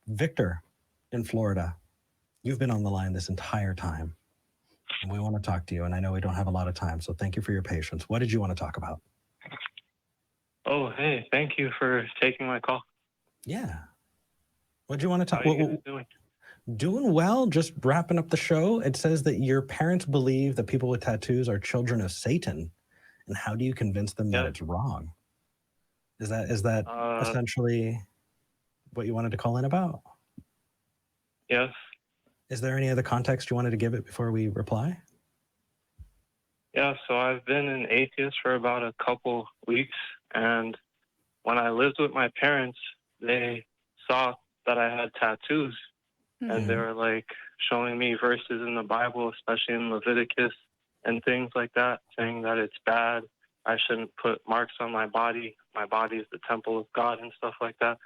Victor in Florida, you've been on the line this entire time, and we want to talk to you. And I know we don't have a lot of time, so thank you for your patience. What did you want to talk about? Oh, hey, thank you for taking my call. Yeah. What do you want to talk about? How are you guys doing? Doing well, just wrapping up the show. It says that your parents believe that people with tattoos are children of Satan. And how do you convince them that it's wrong? Is that essentially what you wanted to call in about? Yes. Is there any other context you wanted to give it before we reply? Yeah, so I've been an atheist for about a couple weeks, and when I lived with my parents, they saw that I had tattoos, and they were like showing me verses in the Bible, especially in Leviticus and things like that, saying that it's bad. I shouldn't put marks on my body. My body is the temple of God and stuff like that.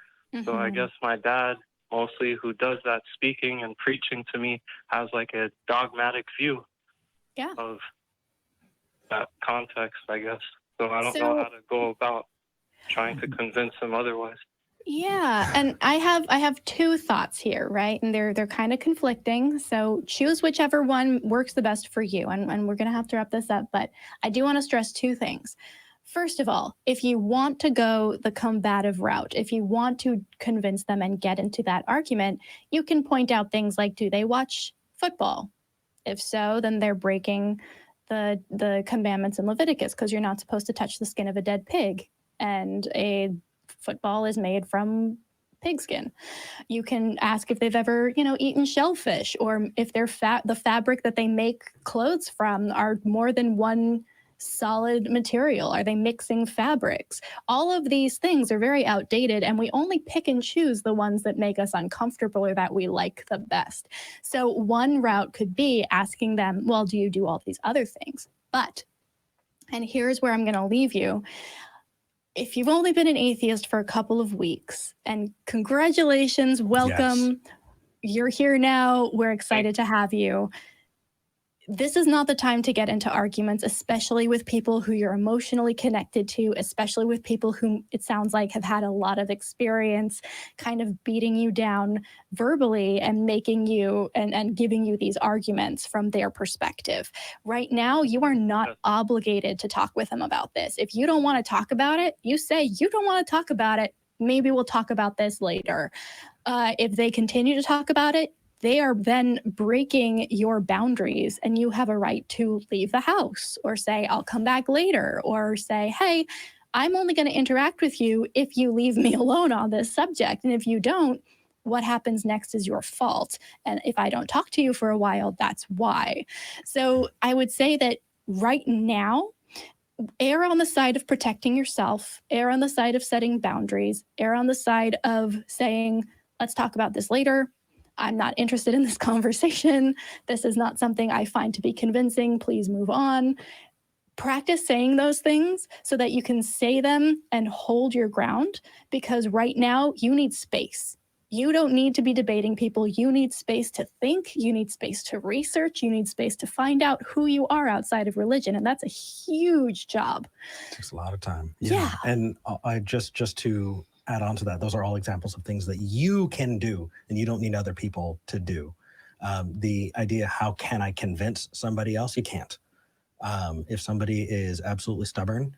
So I guess my dad, mostly who does that speaking and preaching to me, has like a dogmatic view of that context, I guess. So I don't know how to go about trying to convince him otherwise. Yeah, and I have two thoughts here, right? And they're kind of conflicting. So choose whichever one works the best for you. And we're gonna have to wrap this up, but I do want to stress two things. First of all, if you want to go the combative route, if you want to convince them and get into that argument, you can point out things like, do they watch football? If so, then they're breaking the commandments in Leviticus, because you're not supposed to touch the skin of a dead pig. And a football is made from pigskin. You can ask if they've ever, eaten shellfish, or if the fabric that they make clothes from are more than one solid material. Are they mixing fabrics? All of these things are very outdated, and we only pick and choose the ones that make us uncomfortable or that we like the best. So one route could be asking them, well, do you do all these other things? But, and here's where I'm going to leave you. If you've only been an atheist for a couple of weeks, and congratulations, welcome. Yes. You're here now. We're excited to have you. This is not the time to get into arguments, especially with people who you're emotionally connected to, especially with people who it sounds like have had a lot of experience kind of beating you down verbally and making you and giving you these arguments from their perspective. Right now, you are not obligated to talk with them about this. If you don't want to talk about it, you say you don't want to talk about it. Maybe we'll talk about this later. If they continue to talk about it, they are then breaking your boundaries, and you have a right to leave the house or say, I'll come back later, or say, hey, I'm only going to interact with you if you leave me alone on this subject. And if you don't, what happens next is your fault. And if I don't talk to you for a while, that's why. So I would say that right now, err on the side of protecting yourself, err on the side of setting boundaries, err on the side of saying, let's talk about this later. I'm not interested in this conversation. This is not something I find to be convincing. Please move on. Practice saying those things so that you can say them and hold your ground, because right now you need space. You don't need to be debating people. You need space to think. You need space to research. You need space to find out who you are outside of religion. And that's a huge job. It takes a lot of time. Yeah. And I just to add on to that, those are all examples of things that you can do, and you don't need other people to do. The idea, how can I convince somebody else? You can't. If somebody is absolutely stubborn,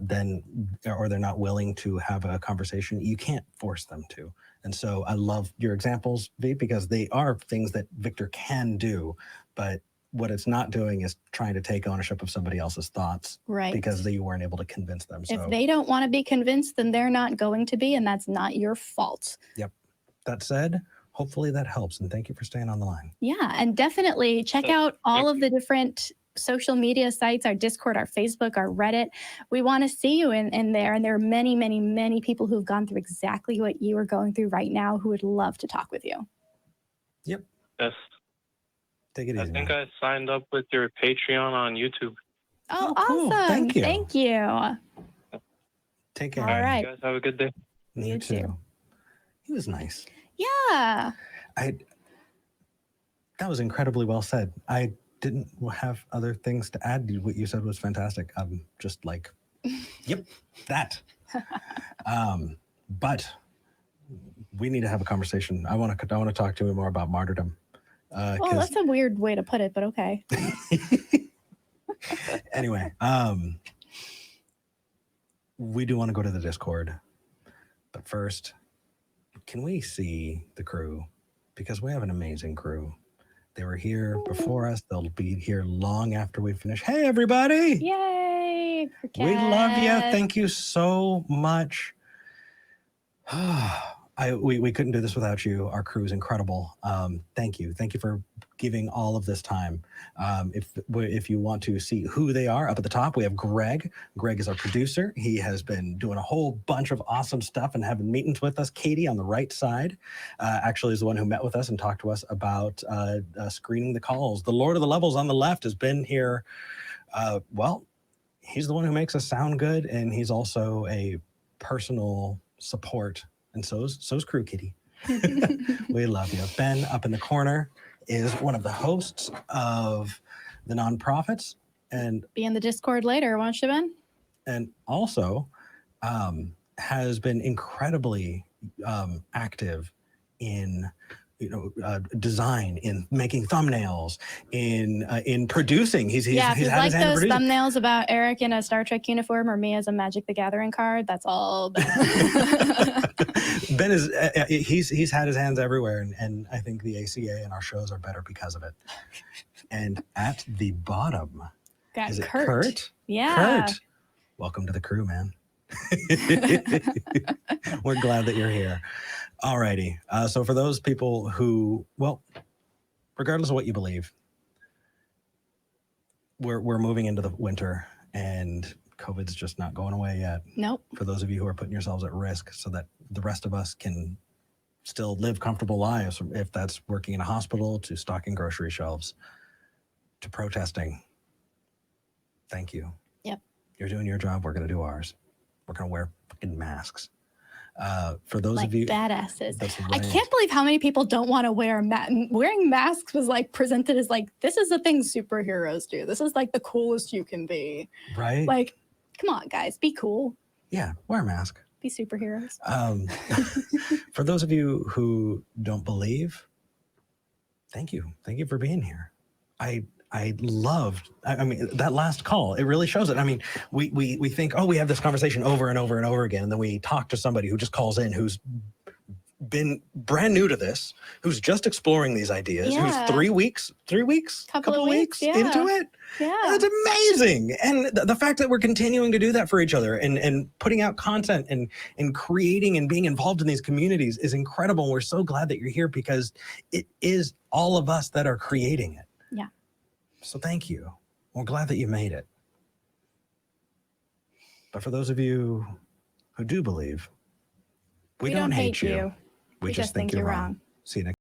then, or they're not willing to have a conversation, you can't force them to. And so I love your examples, V, because they are things that Victor can do, but what it's not doing is trying to take ownership of somebody else's thoughts, right? Because you weren't able to convince them. So if they don't want to be convinced, then they're not going to be, and that's not your fault. Yep. That said, hopefully that helps, and thank you for staying on the line. Yeah, and definitely check out all of the different social media sites, our Discord, our Facebook, our Reddit. We want to see you in there, and there are many, many, many people who've gone through exactly what you are going through right now who would love to talk with you. Yep. Yes. Take it easy. I think I signed up with your Patreon on YouTube. Oh, cool. awesome. Thank you. Thank you. Take care. All right. You guys have a good day. You too. He was nice. Yeah. That was incredibly well said. I didn't have other things to add. What you said was fantastic. I'm just like, yep, that. But we need to have a conversation. I want to talk to him more about martyrdom. Well, 'Cause that's a weird way to put it, but okay. anyway, we do want to go to the Discord, but first, can we see the crew? Because we have an amazing crew. They were here before us. They'll be here long after we finish. Hey, everybody! Yay! We love you. Cricket. Thank you so much. We couldn't do this without you. Our crew is incredible. Thank you. Thank you for giving all of this time. If you want to see who they are, up at the top, we have Greg. Greg is our producer. He has been doing a whole bunch of awesome stuff and having meetings with us. Katie on the right side actually is the one who met with us and talked to us about screening the calls. The Lord of the Levels on the left has been here. He's the one who makes us sound good, and he's also a personal support. And so's Crew Kitty. We love you. Ben up in the corner is one of the hosts of the nonprofits, and Be in the Discord later, won't you, Ben? and also has been incredibly active in design, in making thumbnails, in producing. He's If you had like his hand those in producing. thumbnails about Eric in a Star Trek uniform or me as a Magic the Gathering card, that's all Ben. Ben is he's had his hands everywhere, and I think the ACA and our shows are better because of it. And at the bottom, Got is it Kurt. Kurt? Yeah. Kurt, welcome to the crew, man. We're glad that you're here. Alrighty. So for those people who, well, regardless of what you believe, we're moving into the winter, and COVID's just not going away yet. Nope. For those of you who are putting yourselves at risk so that the rest of us can still live comfortable lives, if that's working in a hospital, to stocking grocery shelves, to protesting, thank you. Yep. You're doing your job. We're going to do ours. We're going to wear fucking masks. For those Like of you, badasses. that's I right. can't believe how many people don't want to wear wearing masks was like presented as like, this is the thing superheroes do. This is like the coolest you can be. Right? Like, come on, guys, be cool. Yeah, wear a mask. Be superheroes. For those of you who don't believe, thank you. Thank you for being here. I loved, I mean, that last call, it really shows it. I mean, we think, oh, we have this conversation over and over and over again. And then we talk to somebody who just calls in, who's been brand new to this, who's just exploring these ideas, Yeah. who's 3 weeks, Couple of weeks, yeah. into it. Yeah. That's amazing. And the fact that we're continuing to do that for each other and putting out content and creating and being involved in these communities is incredible. We're so glad that you're here because it is all of us that are creating it. Yeah. So thank you. We're glad that you made it. But for those of you who do believe, we don't hate you. We just think you're wrong. See you next